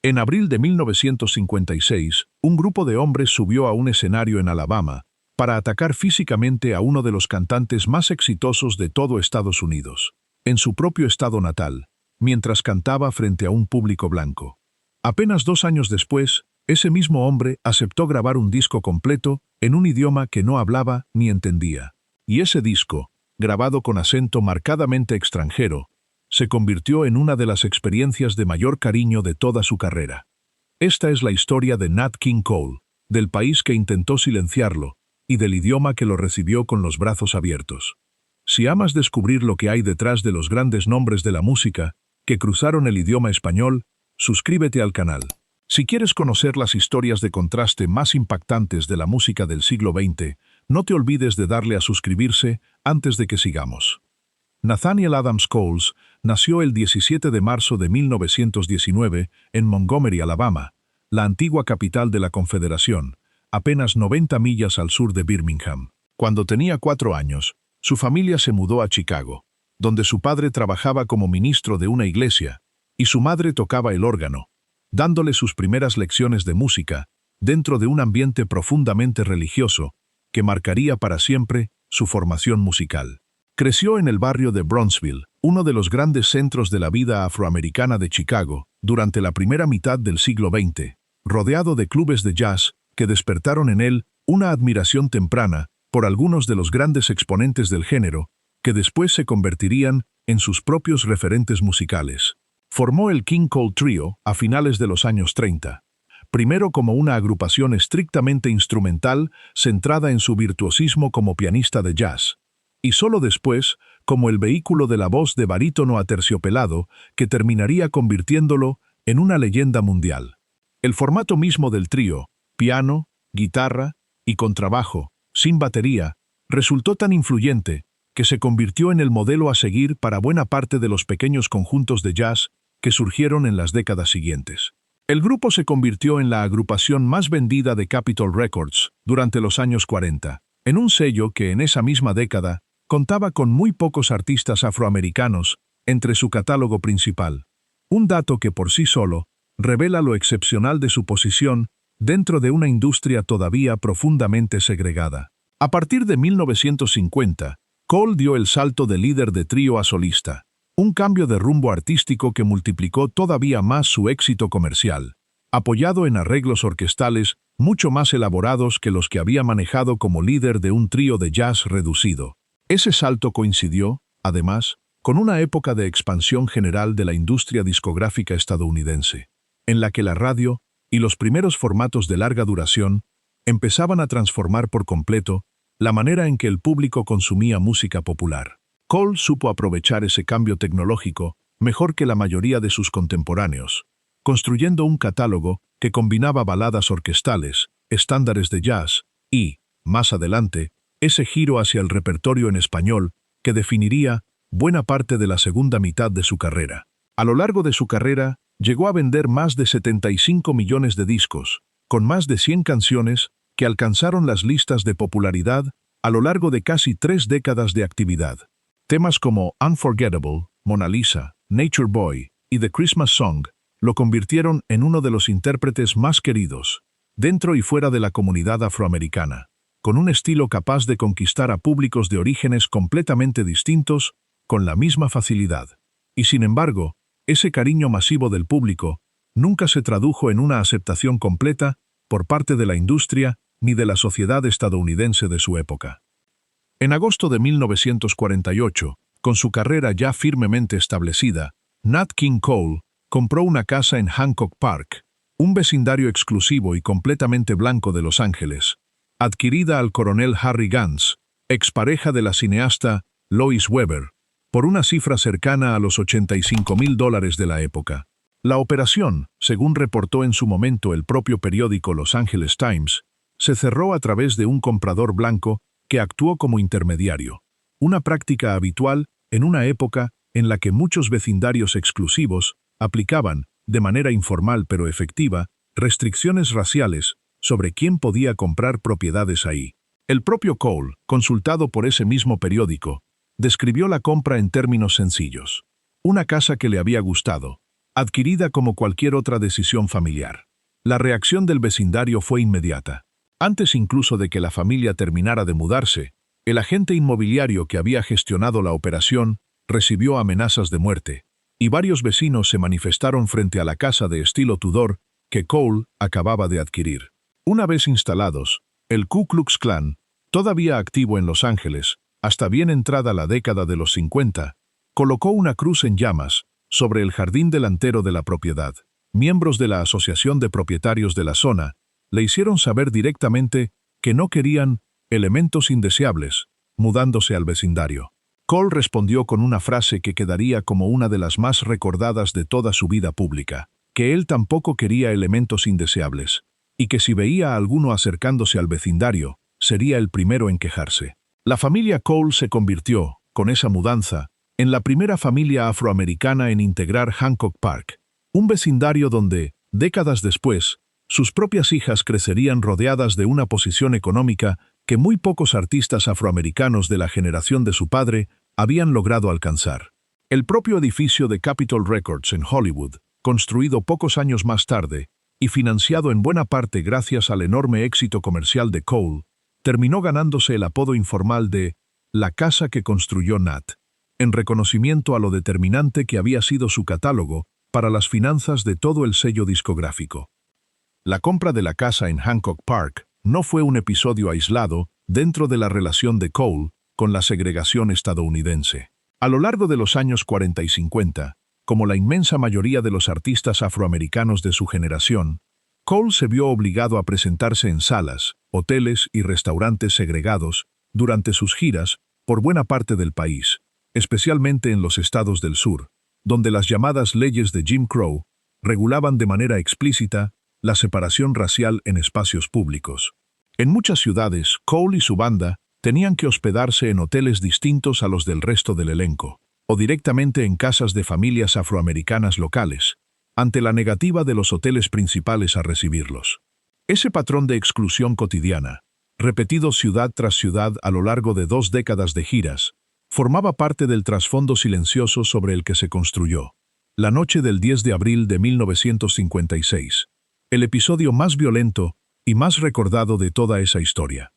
En abril de 1956, un grupo de hombres subió a un escenario en Alabama para atacar físicamente a uno de los cantantes más exitosos de todo Estados Unidos, en su propio estado natal, mientras cantaba frente a un público blanco. Apenas 2 años después, ese mismo hombre aceptó grabar un disco completo en un idioma que no hablaba ni entendía. Y ese disco, grabado con acento marcadamente extranjero, se convirtió en una de las experiencias de mayor cariño de toda su carrera. Esta es la historia de Nat King Cole, del país que intentó silenciarlo y del idioma que lo recibió con los brazos abiertos. Si amas descubrir lo que hay detrás de los grandes nombres de la música que cruzaron el idioma español, suscríbete al canal. Si quieres conocer las historias de contraste más impactantes de la música del siglo XX, no te olvides de darle a suscribirse antes de que sigamos. Nathaniel Adams Coles nació el 17 de marzo de 1919 en Montgomery, Alabama, la antigua capital de la Confederación, apenas 90 millas al sur de Birmingham. Cuando tenía 4 años, su familia se mudó a Chicago, donde su padre trabajaba como ministro de una iglesia y su madre tocaba el órgano, dándole sus primeras lecciones de música dentro de un ambiente profundamente religioso que marcaría para siempre su formación musical. Creció en el barrio de Bronxville, uno de los grandes centros de la vida afroamericana de Chicago, durante la primera mitad del siglo XX, rodeado de clubes de jazz que despertaron en él una admiración temprana por algunos de los grandes exponentes del género, que después se convertirían en sus propios referentes musicales. Formó el King Cole Trio a finales de los años 30, primero como una agrupación estrictamente instrumental centrada en su virtuosismo como pianista de jazz, y solo después como el vehículo de la voz de barítono aterciopelado que terminaría convirtiéndolo en una leyenda mundial. El formato mismo del trío, piano, guitarra y contrabajo, sin batería, resultó tan influyente que se convirtió en el modelo a seguir para buena parte de los pequeños conjuntos de jazz que surgieron en las décadas siguientes. El grupo se convirtió en la agrupación más vendida de Capitol Records durante los años 40, en un sello que en esa misma década contaba con muy pocos artistas afroamericanos entre su catálogo principal, un dato que por sí solo revela lo excepcional de su posición dentro de una industria todavía profundamente segregada. A partir de 1950, Cole dio el salto de líder de trío a solista, un cambio de rumbo artístico que multiplicó todavía más su éxito comercial, apoyado en arreglos orquestales mucho más elaborados que los que había manejado como líder de un trío de jazz reducido. Ese salto coincidió, además, con una época de expansión general de la industria discográfica estadounidense, en la que la radio y los primeros formatos de larga duración empezaban a transformar por completo la manera en que el público consumía música popular. Cole supo aprovechar ese cambio tecnológico mejor que la mayoría de sus contemporáneos, construyendo un catálogo que combinaba baladas orquestales, estándares de jazz y, más adelante, ese giro hacia el repertorio en español que definiría buena parte de la segunda mitad de su carrera. A lo largo de su carrera, llegó a vender más de 75 millones de discos, con más de 100 canciones que alcanzaron las listas de popularidad a lo largo de casi 3 décadas de actividad. Temas como Unforgettable, Mona Lisa, Nature Boy y The Christmas Song lo convirtieron en uno de los intérpretes más queridos, dentro y fuera de la comunidad afroamericana, con un estilo capaz de conquistar a públicos de orígenes completamente distintos con la misma facilidad. Y sin embargo, ese cariño masivo del público nunca se tradujo en una aceptación completa por parte de la industria ni de la sociedad estadounidense de su época. En agosto de 1948, con su carrera ya firmemente establecida, Nat King Cole compró una casa en Hancock Park, un vecindario exclusivo y completamente blanco de Los Ángeles, adquirida al coronel Harry Gans, expareja de la cineasta Lois Weber, por una cifra cercana a los $85,000 de la época. La operación, según reportó en su momento el propio periódico Los Angeles Times, se cerró a través de un comprador blanco que actuó como intermediario, una práctica habitual en una época en la que muchos vecindarios exclusivos aplicaban, de manera informal pero efectiva, restricciones raciales sobre quién podía comprar propiedades ahí. El propio Cole, consultado por ese mismo periódico, describió la compra en términos sencillos. Una casa que le había gustado, adquirida como cualquier otra decisión familiar. La reacción del vecindario fue inmediata. Antes incluso de que la familia terminara de mudarse, el agente inmobiliario que había gestionado la operación recibió amenazas de muerte, y varios vecinos se manifestaron frente a la casa de estilo Tudor que Cole acababa de adquirir. Una vez instalados, el Ku Klux Klan, todavía activo en Los Ángeles, hasta bien entrada la década de los 50, colocó una cruz en llamas sobre el jardín delantero de la propiedad. Miembros de la Asociación de Propietarios de la zona le hicieron saber directamente que no querían elementos indeseables mudándose al vecindario. Cole respondió con una frase que quedaría como una de las más recordadas de toda su vida pública, que él tampoco quería elementos indeseables, y que si veía a alguno acercándose al vecindario, sería el primero en quejarse. La familia Cole se convirtió, con esa mudanza, en la primera familia afroamericana en integrar Hancock Park, un vecindario donde, décadas después, sus propias hijas crecerían rodeadas de una posición económica que muy pocos artistas afroamericanos de la generación de su padre habían logrado alcanzar. El propio edificio de Capitol Records en Hollywood, construido pocos años más tarde y financiado en buena parte gracias al enorme éxito comercial de Cole, terminó ganándose el apodo informal de «la casa que construyó Nat», en reconocimiento a lo determinante que había sido su catálogo para las finanzas de todo el sello discográfico. La compra de la casa en Hancock Park no fue un episodio aislado dentro de la relación de Cole con la segregación estadounidense. A lo largo de los años 40 y 50, como la inmensa mayoría de los artistas afroamericanos de su generación, Cole se vio obligado a presentarse en salas, hoteles y restaurantes segregados durante sus giras por buena parte del país, especialmente en los estados del sur, donde las llamadas leyes de Jim Crow regulaban de manera explícita la separación racial en espacios públicos. En muchas ciudades, Cole y su banda tenían que hospedarse en hoteles distintos a los del resto del elenco, o directamente en casas de familias afroamericanas locales, ante la negativa de los hoteles principales a recibirlos. Ese patrón de exclusión cotidiana, repetido ciudad tras ciudad a lo largo de 2 décadas de giras, formaba parte del trasfondo silencioso sobre el que se construyó la noche del 10 de abril de 1956, el episodio más violento y más recordado de toda esa historia.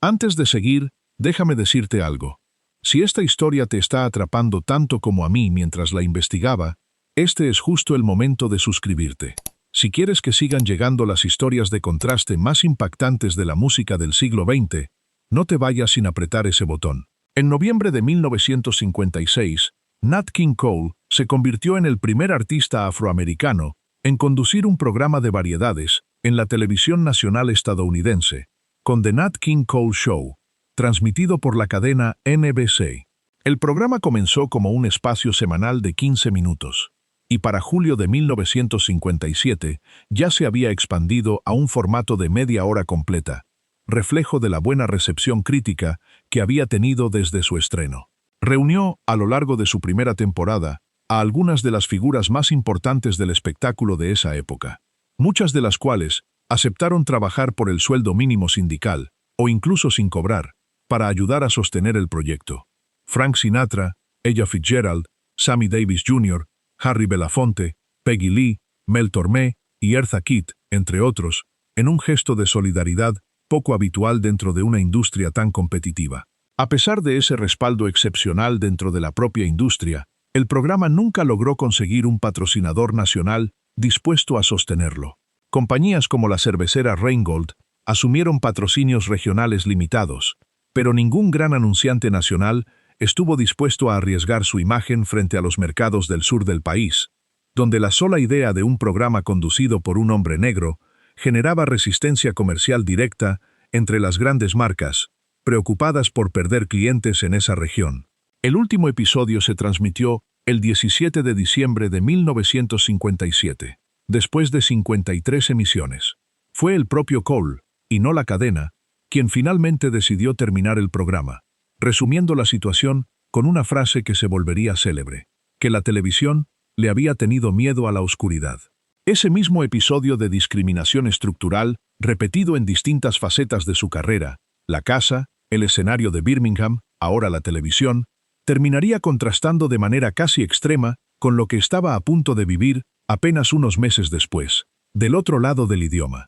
Antes de seguir, déjame decirte algo. Si esta historia te está atrapando tanto como a mí mientras la investigaba, este es justo el momento de suscribirte. Si quieres que sigan llegando las historias de contraste más impactantes de la música del siglo XX, no te vayas sin apretar ese botón. En noviembre de 1956, Nat King Cole se convirtió en el primer artista afroamericano en conducir un programa de variedades en la televisión nacional estadounidense, con The Nat King Cole Show, transmitido por la cadena NBC. El programa comenzó como un espacio semanal de 15 minutos, y para julio de 1957 ya se había expandido a un formato de media hora completa, reflejo de la buena recepción crítica que había tenido desde su estreno. Reunió, a lo largo de su primera temporada, a algunas de las figuras más importantes del espectáculo de esa época, muchas de las cuales aceptaron trabajar por el sueldo mínimo sindical, o incluso sin cobrar, para ayudar a sostener el proyecto. Frank Sinatra, Ella Fitzgerald, Sammy Davis Jr., Harry Belafonte, Peggy Lee, Mel Tormé y Eartha Kitt, entre otros, en un gesto de solidaridad poco habitual dentro de una industria tan competitiva. A pesar de ese respaldo excepcional dentro de la propia industria, el programa nunca logró conseguir un patrocinador nacional dispuesto a sostenerlo. Compañías como la cervecera Reingold asumieron patrocinios regionales limitados, pero ningún gran anunciante nacional estuvo dispuesto a arriesgar su imagen frente a los mercados del sur del país, donde la sola idea de un programa conducido por un hombre negro generaba resistencia comercial directa entre las grandes marcas, preocupadas por perder clientes en esa región. El último episodio se transmitió el 17 de diciembre de 1957, después de 53 emisiones. Fue el propio Cole, y no la cadena, quien finalmente decidió terminar el programa, resumiendo la situación con una frase que se volvería célebre, que la televisión le había tenido miedo a la oscuridad. Ese mismo episodio de discriminación estructural, repetido en distintas facetas de su carrera, la casa, el escenario de Birmingham, ahora la televisión, terminaría contrastando de manera casi extrema con lo que estaba a punto de vivir apenas unos meses después, del otro lado del idioma.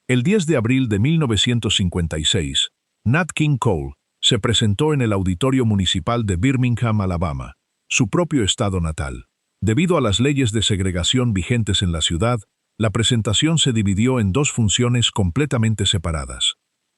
El 10 de abril de 1956, Nat King Cole se presentó en el Auditorio Municipal de Birmingham, Alabama, su propio estado natal. Debido a las leyes de segregación vigentes en la ciudad, la presentación se dividió en dos funciones completamente separadas.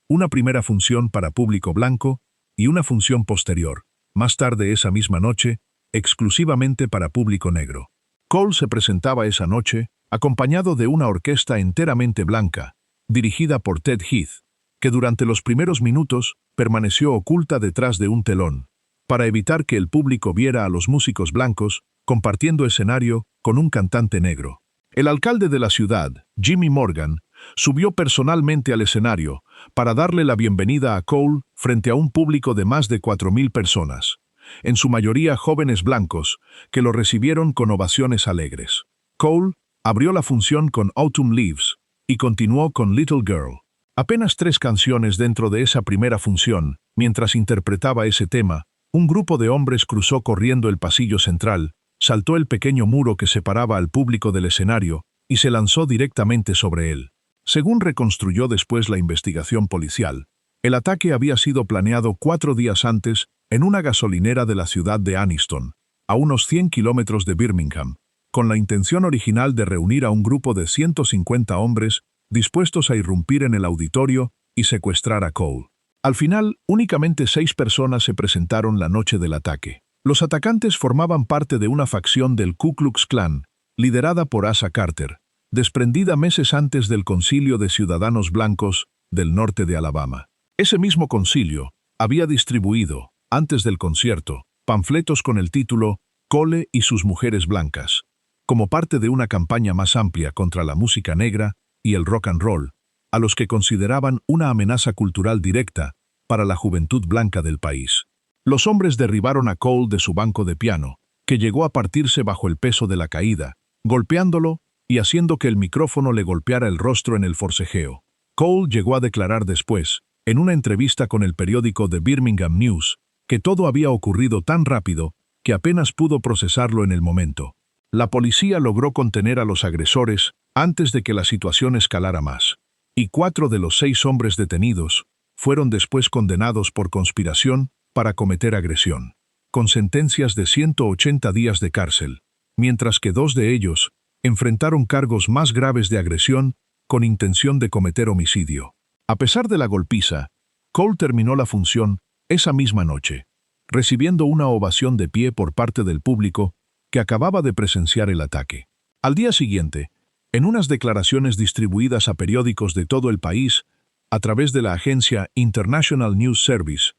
Una primera función para público blanco y una función posterior, más tarde esa misma noche, exclusivamente para público negro. Cole se presentaba esa noche, acompañado de una orquesta enteramente blanca, dirigida por Ted Heath, que durante los primeros minutos permaneció oculta detrás de un telón, para evitar que el público viera a los músicos blancos compartiendo escenario con un cantante negro. El alcalde de la ciudad, Jimmy Morgan, subió personalmente al escenario para darle la bienvenida a Cole frente a un público de más de 4,000 personas, en su mayoría jóvenes blancos, que lo recibieron con ovaciones alegres. Cole abrió la función con Autumn Leaves y continuó con Little Girl. Apenas 3 canciones dentro de esa primera función, mientras interpretaba ese tema, un grupo de hombres cruzó corriendo el pasillo central, saltó el pequeño muro que separaba al público del escenario y se lanzó directamente sobre él. Según reconstruyó después la investigación policial, el ataque había sido planeado 4 días antes en una gasolinera de la ciudad de Anniston, a unos 100 kilómetros de Birmingham, con la intención original de reunir a un grupo de 150 hombres dispuestos a irrumpir en el auditorio y secuestrar a Cole. Al final, únicamente 6 personas se presentaron la noche del ataque. Los atacantes formaban parte de una facción del Ku Klux Klan, liderada por Asa Carter, desprendida meses antes del Concilio de Ciudadanos Blancos del norte de Alabama. Ese mismo concilio había distribuido, antes del concierto, panfletos con el título Cole y sus mujeres blancas, como parte de una campaña más amplia contra la música negra y el rock and roll, a los que consideraban una amenaza cultural directa para la juventud blanca del país. Los hombres derribaron a Cole de su banco de piano, que llegó a partirse bajo el peso de la caída, golpeándolo y haciendo que el micrófono le golpeara el rostro en el forcejeo. Cole llegó a declarar después, en una entrevista con el periódico The Birmingham News, que todo había ocurrido tan rápido que apenas pudo procesarlo en el momento. La policía logró contener a los agresores antes de que la situación escalara más, y 4 de los 6 hombres detenidos fueron después condenados por conspiración para cometer agresión, con sentencias de 180 días de cárcel, mientras que 2 de ellos enfrentaron cargos más graves de agresión con intención de cometer homicidio. A pesar de la golpiza, Cole terminó la función esa misma noche, recibiendo una ovación de pie por parte del público que acababa de presenciar el ataque. Al día siguiente, en unas declaraciones distribuidas a periódicos de todo el país, a través de la agencia International News Service,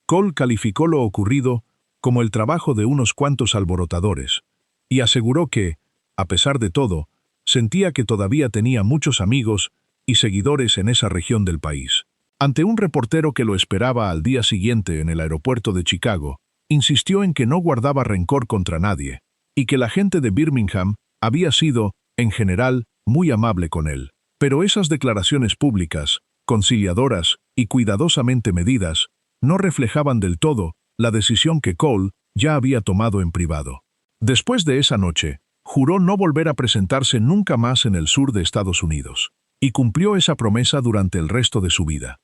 Cole calificó lo ocurrido como el trabajo de unos cuantos alborotadores, y aseguró que, a pesar de todo, sentía que todavía tenía muchos amigos y seguidores en esa región del país. Ante un reportero que lo esperaba al día siguiente en el aeropuerto de Chicago, insistió en que no guardaba rencor contra nadie, y que la gente de Birmingham había sido, en general, muy amable con él. Pero esas declaraciones públicas, conciliadoras y cuidadosamente medidas, no reflejaban del todo la decisión que Cole ya había tomado en privado. Después de esa noche, juró no volver a presentarse nunca más en el sur de Estados Unidos, y cumplió esa promesa durante el resto de su vida.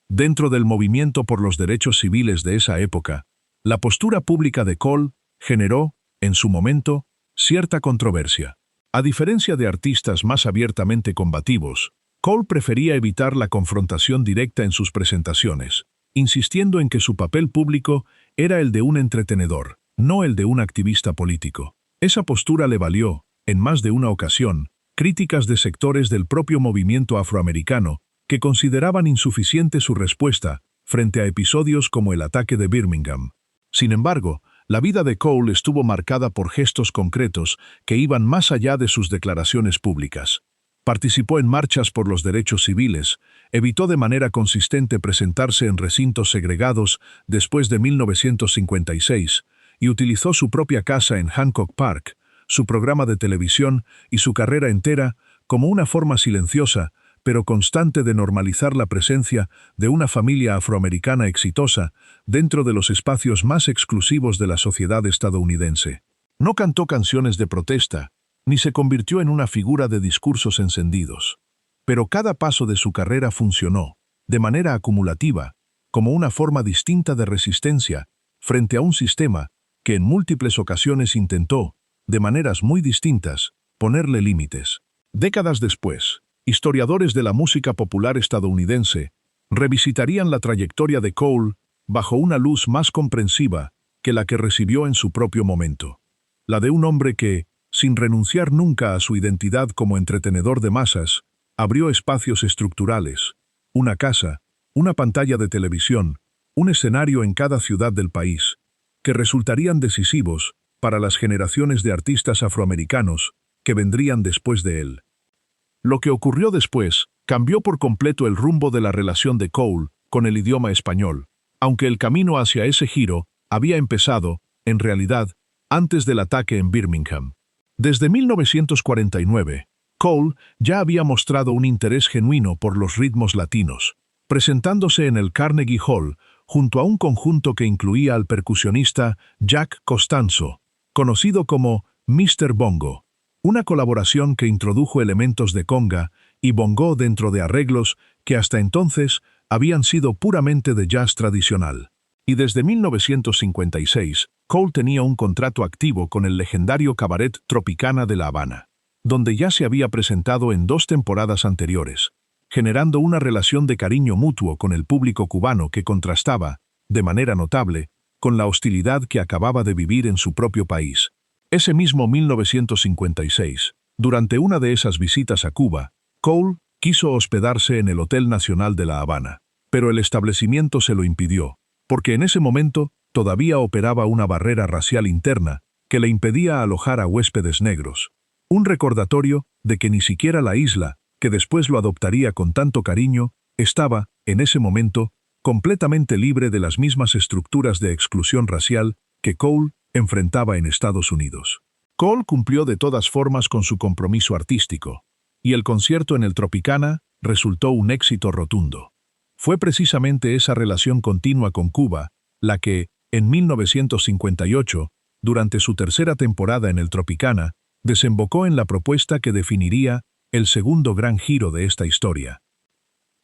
Dentro del movimiento por los derechos civiles de esa época, la postura pública de Cole generó, en su momento, cierta controversia. A diferencia de artistas más abiertamente combativos, Cole prefería evitar la confrontación directa en sus presentaciones, insistiendo en que su papel público era el de un entretenedor, no el de un activista político. Esa postura le valió, en más de una ocasión, críticas de sectores del propio movimiento afroamericano que consideraban insuficiente su respuesta frente a episodios como el ataque de Birmingham. Sin embargo, la vida de Cole estuvo marcada por gestos concretos que iban más allá de sus declaraciones públicas. Participó en marchas por los derechos civiles, evitó de manera consistente presentarse en recintos segregados después de 1956 y utilizó su propia casa en Hancock Park, su programa de televisión y su carrera entera como una forma silenciosa pero constante de normalizar la presencia de una familia afroamericana exitosa dentro de los espacios más exclusivos de la sociedad estadounidense. No cantó canciones de protesta, ni se convirtió en una figura de discursos encendidos. Pero cada paso de su carrera funcionó, de manera acumulativa, como una forma distinta de resistencia frente a un sistema que en múltiples ocasiones intentó, de maneras muy distintas, ponerle límites. Décadas después, historiadores de la música popular estadounidense revisitarían la trayectoria de Cole bajo una luz más comprensiva que la que recibió en su propio momento. La de un hombre que, sin renunciar nunca a su identidad como entretenedor de masas, abrió espacios estructurales, una casa, una pantalla de televisión, un escenario en cada ciudad del país, que resultarían decisivos para las generaciones de artistas afroamericanos que vendrían después de él. Lo que ocurrió después cambió por completo el rumbo de la relación de Cole con el idioma español, aunque el camino hacia ese giro había empezado, en realidad, antes del ataque en Birmingham. Desde 1949, Cole ya había mostrado un interés genuino por los ritmos latinos, presentándose en el Carnegie Hall junto a un conjunto que incluía al percusionista Jack Costanzo, conocido como Mr. Bongo, una colaboración que introdujo elementos de conga y bongo dentro de arreglos que hasta entonces habían sido puramente de jazz tradicional. Y desde 1956, Cole tenía un contrato activo con el legendario cabaret Tropicana de La Habana, donde ya se había presentado en 2 temporadas anteriores, generando una relación de cariño mutuo con el público cubano que contrastaba, de manera notable, con la hostilidad que acababa de vivir en su propio país. Ese mismo 1956, durante una de esas visitas a Cuba, Cole quiso hospedarse en el Hotel Nacional de La Habana, pero el establecimiento se lo impidió, porque en ese momento todavía operaba una barrera racial interna que le impedía alojar a huéspedes negros. Un recordatorio de que ni siquiera la isla, que después lo adoptaría con tanto cariño, estaba, en ese momento, completamente libre de las mismas estructuras de exclusión racial que Cole enfrentaba en Estados Unidos. Cole cumplió de todas formas con su compromiso artístico, y el concierto en el Tropicana resultó un éxito rotundo. Fue precisamente esa relación continua con Cuba la que, en 1958, durante su tercera temporada en el Tropicana, desembocó en la propuesta que definiría el segundo gran giro de esta historia.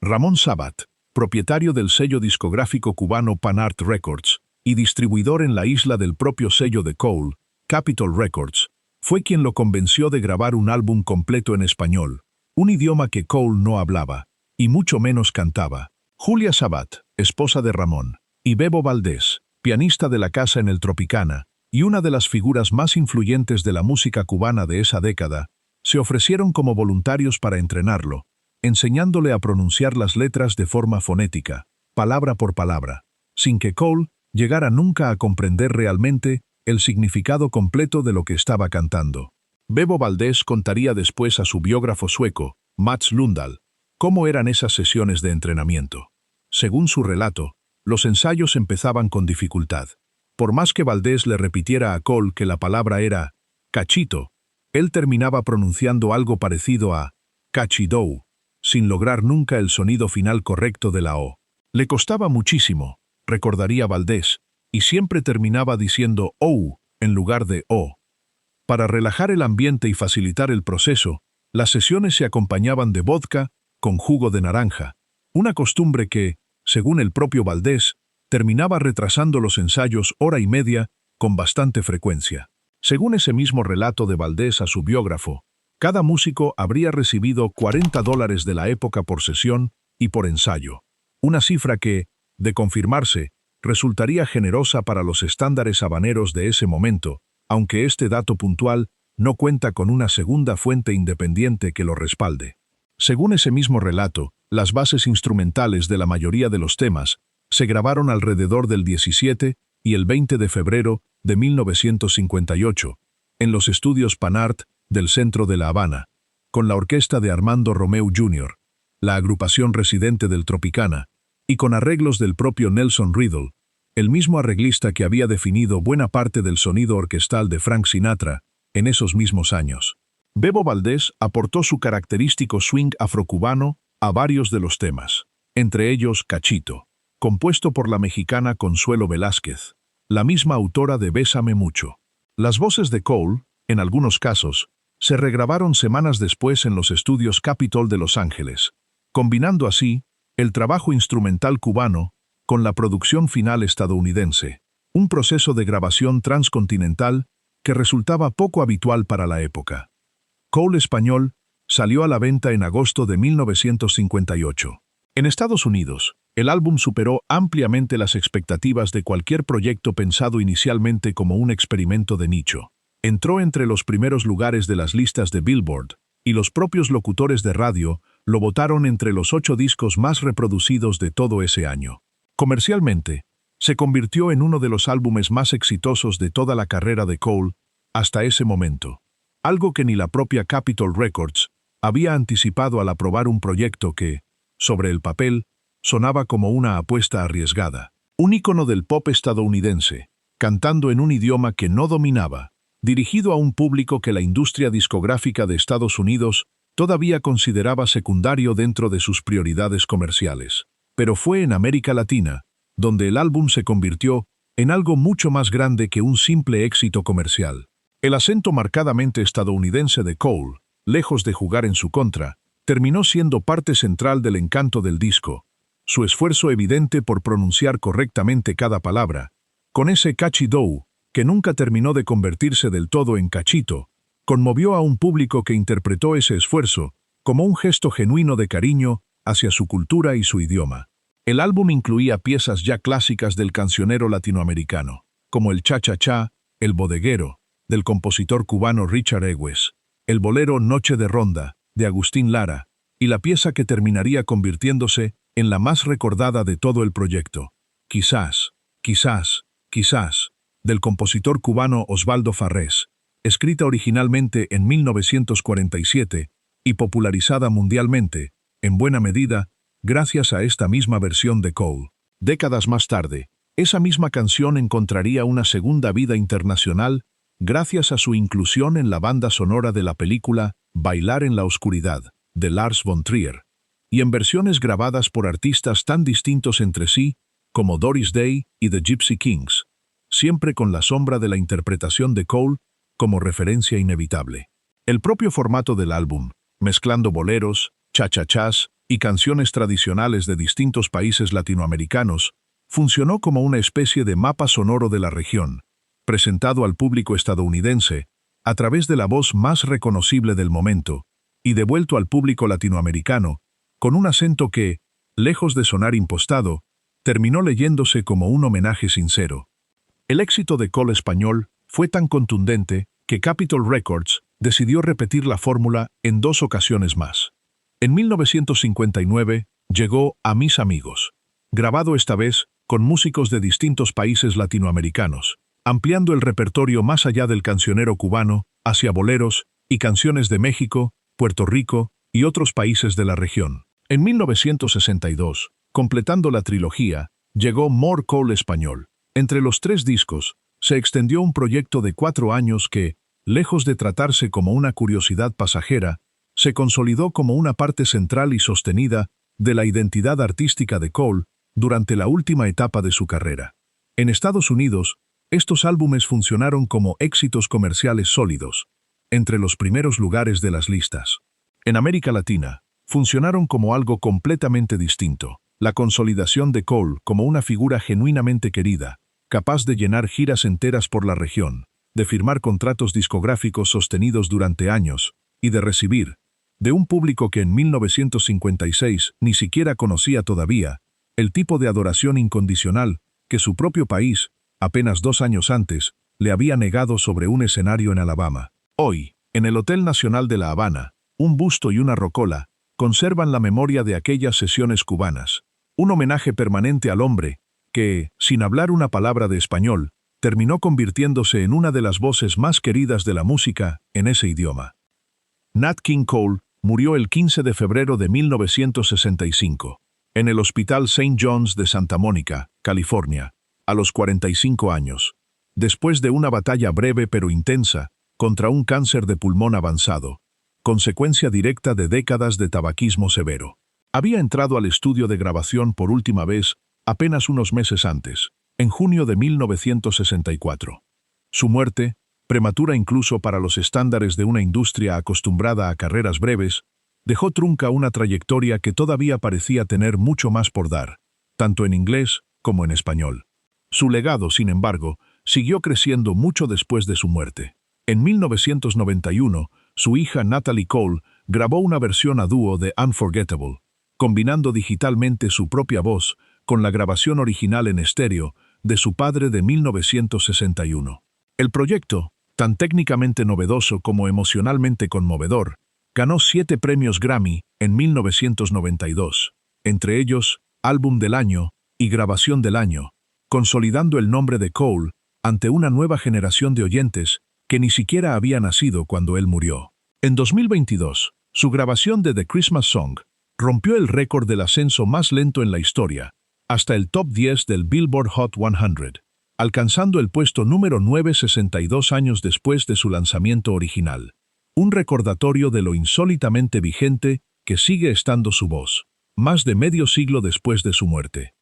Ramón Sabat, propietario del sello discográfico cubano Pan Art Records y distribuidor en la isla del propio sello de Cole, Capitol Records, fue quien lo convenció de grabar un álbum completo en español, un idioma que Cole no hablaba, y mucho menos cantaba. Julia Sabat, esposa de Ramón, y Bebo Valdés, pianista de la casa en el Tropicana, y una de las figuras más influyentes de la música cubana de esa década, se ofrecieron como voluntarios para entrenarlo, enseñándole a pronunciar las letras de forma fonética, palabra por palabra, sin que Cole llegara nunca a comprender realmente el significado completo de lo que estaba cantando. Bebo Valdés contaría después a su biógrafo sueco, Mats Lundahl, cómo eran esas sesiones de entrenamiento. Según su relato, los ensayos empezaban con dificultad. Por más que Valdés le repitiera a Cole que la palabra era cachito, él terminaba pronunciando algo parecido a cachidou, sin lograr nunca el sonido final correcto de la O. Le costaba muchísimo, recordaría Valdés, y siempre terminaba diciendo OU en lugar de O. Para relajar el ambiente y facilitar el proceso, las sesiones se acompañaban de vodka con jugo de naranja, una costumbre que, según el propio Valdés, terminaba retrasando los ensayos hora y media con bastante frecuencia. Según ese mismo relato de Valdés a su biógrafo, cada músico habría recibido $40 de la época por sesión y por ensayo, una cifra que, de confirmarse, resultaría generosa para los estándares habaneros de ese momento, aunque este dato puntual no cuenta con una segunda fuente independiente que lo respalde. Según ese mismo relato, las bases instrumentales de la mayoría de los temas se grabaron alrededor del 17 y el 20 de febrero de 1958, en los estudios Pan Art del centro de La Habana, con la orquesta de Armando Romeu Jr., la agrupación residente del Tropicana, y con arreglos del propio Nelson Riddle, el mismo arreglista que había definido buena parte del sonido orquestal de Frank Sinatra en esos mismos años. Bebo Valdés aportó su característico swing afrocubano a varios de los temas, entre ellos Cachito, compuesto por la mexicana Consuelo Velázquez, la misma autora de Bésame Mucho. Las voces de Cole, en algunos casos, se regrabaron semanas después en los estudios Capitol de Los Ángeles, combinando así el trabajo instrumental cubano con la producción final estadounidense, un proceso de grabación transcontinental que resultaba poco habitual para la época. Cole Español salió a la venta en agosto de 1958. En Estados Unidos, el álbum superó ampliamente las expectativas de cualquier proyecto pensado inicialmente como un experimento de nicho. Entró entre los primeros lugares de las listas de Billboard, y los propios locutores de radio lo votaron entre los 8 discos más reproducidos de todo ese año. Comercialmente, se convirtió en uno de los álbumes más exitosos de toda la carrera de Cole hasta ese momento, algo que ni la propia Capitol Records había anticipado al aprobar un proyecto que, sobre el papel, sonaba como una apuesta arriesgada. Un ícono del pop estadounidense, cantando en un idioma que no dominaba, dirigido a un público que la industria discográfica de Estados Unidos todavía consideraba secundario dentro de sus prioridades comerciales. Pero fue en América Latina, donde el álbum se convirtió en algo mucho más grande que un simple éxito comercial. El acento marcadamente estadounidense de Cole, lejos de jugar en su contra, terminó siendo parte central del encanto del disco. Su esfuerzo evidente por pronunciar correctamente cada palabra, con ese catchy dough, que nunca terminó de convertirse del todo en cachito, conmovió a un público que interpretó ese esfuerzo como un gesto genuino de cariño hacia su cultura y su idioma. El álbum incluía piezas ya clásicas del cancionero latinoamericano, como el cha-cha-cha, el bodeguero, del compositor cubano Richard Egues, el bolero Noche de Ronda, de Agustín Lara, y la pieza que terminaría convirtiéndose en la más recordada de todo el proyecto, Quizás, quizás, quizás, del compositor cubano Osvaldo Farrés, escrita originalmente en 1947 y popularizada mundialmente, en buena medida, gracias a esta misma versión de Cole. Décadas más tarde, esa misma canción encontraría una segunda vida internacional gracias a su inclusión en la banda sonora de la película Bailar en la Oscuridad, de Lars von Trier, y en versiones grabadas por artistas tan distintos entre sí como Doris Day y The Gypsy Kings, siempre con la sombra de la interpretación de Cole como referencia inevitable. El propio formato del álbum, mezclando boleros, cha-cha-chas y canciones tradicionales de distintos países latinoamericanos, funcionó como una especie de mapa sonoro de la región, presentado al público estadounidense a través de la voz más reconocible del momento, y devuelto al público latinoamericano con un acento que, lejos de sonar impostado, terminó leyéndose como un homenaje sincero. El éxito de Cole Español fue tan contundente que Capitol Records decidió repetir la fórmula en 2 ocasiones más. En 1959 llegó A Mis Amigos, grabado esta vez con músicos de distintos países latinoamericanos, ampliando el repertorio más allá del cancionero cubano, hacia boleros y canciones de México, Puerto Rico y otros países de la región. En 1962, completando la trilogía, llegó More Cole Español. Entre los 3 discos, se extendió un proyecto de 4 años que, lejos de tratarse como una curiosidad pasajera, se consolidó como una parte central y sostenida de la identidad artística de Cole durante la última etapa de su carrera. En Estados Unidos, estos álbumes funcionaron como éxitos comerciales sólidos, entre los primeros lugares de las listas. En América Latina, funcionaron como algo completamente distinto, la consolidación de Cole como una figura genuinamente querida, capaz de llenar giras enteras por la región, de firmar contratos discográficos sostenidos durante años, y de recibir, de un público que en 1956 ni siquiera conocía todavía, el tipo de adoración incondicional que su propio país, apenas 2 años antes, le había negado sobre un escenario en Alabama. Hoy, en el Hotel Nacional de La Habana, un busto y una rocola conservan la memoria de aquellas sesiones cubanas, un homenaje permanente al hombre que, sin hablar una palabra de español, terminó convirtiéndose en una de las voces más queridas de la música en ese idioma. Nat King Cole murió el 15 de febrero de 1965, en el Hospital St. John's de Santa Mónica, California, a los 45 años, después de una batalla breve pero intensa contra un cáncer de pulmón avanzado, consecuencia directa de décadas de tabaquismo severo. Había entrado al estudio de grabación por última vez apenas unos meses antes, en junio de 1964. Su muerte, prematura incluso para los estándares de una industria acostumbrada a carreras breves, dejó trunca una trayectoria que todavía parecía tener mucho más por dar, tanto en inglés como en español. Su legado, sin embargo, siguió creciendo mucho después de su muerte. En 1991, su hija Natalie Cole grabó una versión a dúo de Unforgettable, combinando digitalmente su propia voz con la grabación original en estéreo de su padre de 1961. El proyecto, tan técnicamente novedoso como emocionalmente conmovedor, ganó 7 premios Grammy en 1992, entre ellos Álbum del Año y Grabación del Año, consolidando el nombre de Cole ante una nueva generación de oyentes que ni siquiera había nacido cuando él murió. En 2022, su grabación de The Christmas Song rompió el récord del ascenso más lento en la historia, hasta el top 10 del Billboard Hot 100, alcanzando el puesto número 9 62 años después de su lanzamiento original. Un recordatorio de lo insólitamente vigente que sigue estando su voz, más de medio siglo después de su muerte.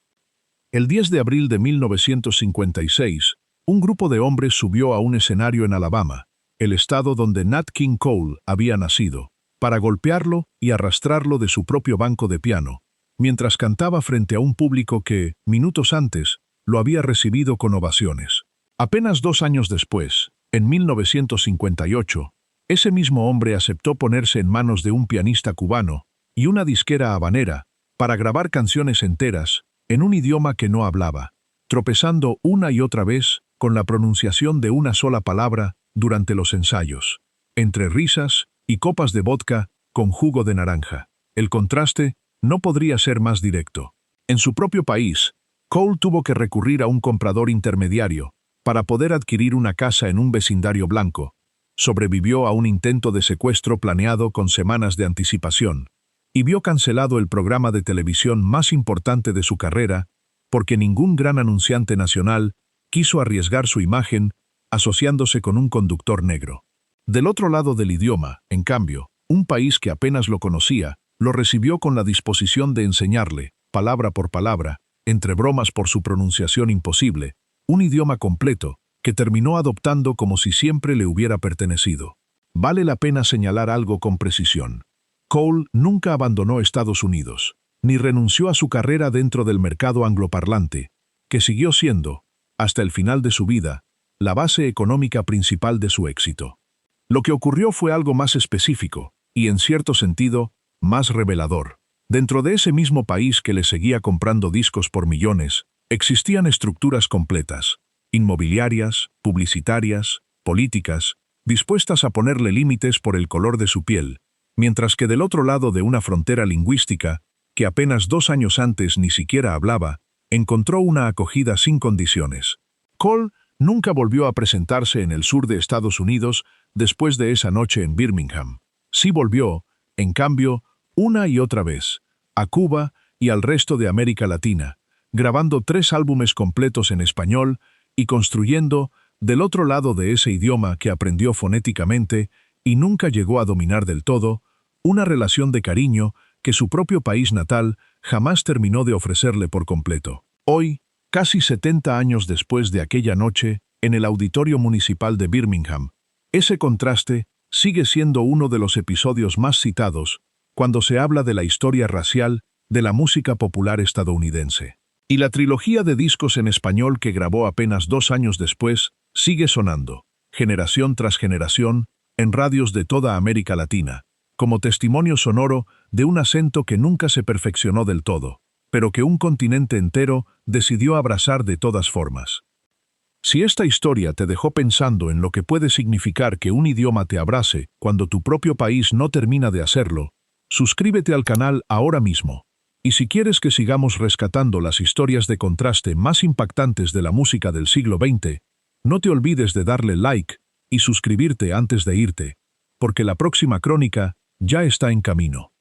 El 10 de abril de 1956, un grupo de hombres subió a un escenario en Alabama, el estado donde Nat King Cole había nacido, para golpearlo y arrastrarlo de su propio banco de piano, mientras cantaba frente a un público que, minutos antes, lo había recibido con ovaciones. Apenas 2 años después, en 1958, ese mismo hombre aceptó ponerse en manos de un pianista cubano y una disquera habanera para grabar canciones enteras en un idioma que no hablaba, tropezando una y otra vez con la pronunciación de una sola palabra durante los ensayos, entre risas y copas de vodka con jugo de naranja. El contraste no podría ser más directo. En su propio país, Cole tuvo que recurrir a un comprador intermediario para poder adquirir una casa en un vecindario blanco. Sobrevivió a un intento de secuestro planeado con semanas de anticipación y vio cancelado el programa de televisión más importante de su carrera porque ningún gran anunciante nacional quiso arriesgar su imagen asociándose con un conductor negro. Del otro lado del idioma, en cambio, un país que apenas lo conocía, lo recibió con la disposición de enseñarle, palabra por palabra, entre bromas por su pronunciación imposible, un idioma completo que terminó adoptando como si siempre le hubiera pertenecido. Vale la pena señalar algo con precisión. Cole nunca abandonó Estados Unidos, ni renunció a su carrera dentro del mercado angloparlante, que siguió siendo, hasta el final de su vida, la base económica principal de su éxito. Lo que ocurrió fue algo más específico, y en cierto sentido, más revelador. Dentro de ese mismo país que le seguía comprando discos por millones, existían estructuras completas, inmobiliarias, publicitarias, políticas, dispuestas a ponerle límites por el color de su piel, mientras que del otro lado de una frontera lingüística, que apenas 2 años antes ni siquiera hablaba, encontró una acogida sin condiciones. Cole nunca volvió a presentarse en el sur de Estados Unidos después de esa noche en Birmingham. Sí volvió, en cambio, una y otra vez, a Cuba y al resto de América Latina, grabando 3 álbumes completos en español y construyendo, del otro lado de ese idioma que aprendió fonéticamente y nunca llegó a dominar del todo, una relación de cariño que su propio país natal jamás terminó de ofrecerle por completo. Hoy, casi 70 años después de aquella noche, en el Auditorio Municipal de Birmingham, ese contraste sigue siendo uno de los episodios más citados cuando se habla de la historia racial de la música popular estadounidense. Y la trilogía de discos en español que grabó apenas 2 años después sigue sonando, generación tras generación, en radios de toda América Latina, como testimonio sonoro de un acento que nunca se perfeccionó del todo, pero que un continente entero decidió abrazar de todas formas. Si esta historia te dejó pensando en lo que puede significar que un idioma te abrace cuando tu propio país no termina de hacerlo, suscríbete al canal ahora mismo. Y si quieres que sigamos rescatando las historias de contraste más impactantes de la música del siglo XX, no te olvides de darle like y suscribirte antes de irte, porque la próxima crónica ya está en camino.